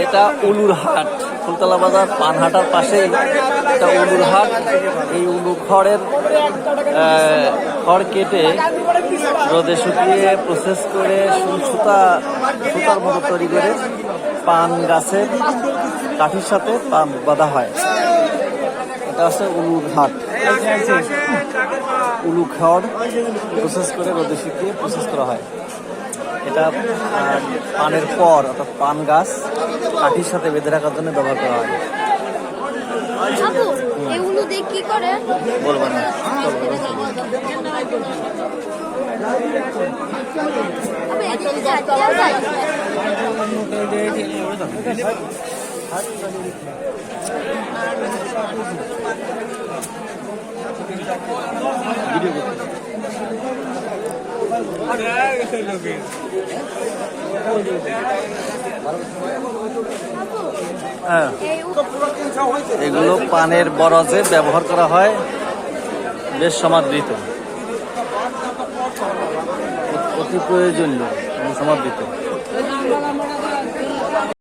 এটা উলুর হাট, ফুলতলা বাজার পানহাটার পাশেই এটা উলুর হাট। এই উলু খড়ের খড় কেটে রোদে শুকিয়ে প্রসেস করে সুতার মতো তৈরি করে পান গাছের কাঠির সাথে পান বাঁধা হয়। এটা হচ্ছে উলুর হাট। উলু খড় প্রসেস করে রোদে শুকিয়ে প্রসেস করা হয়। এটা পানের পর অর্থাৎ পান গাছ কাঠির সাথে বেঁধে রাখার জন্য ব্যবহার করা হয়। এগুলো দিয়ে কি করে বলবো না। হ্যাঁ, এগুলো পানের বরজে ব্যবহার করা হয়, বেশ সমাদৃত, অতি প্রয়োজনীয় সমাদৃত।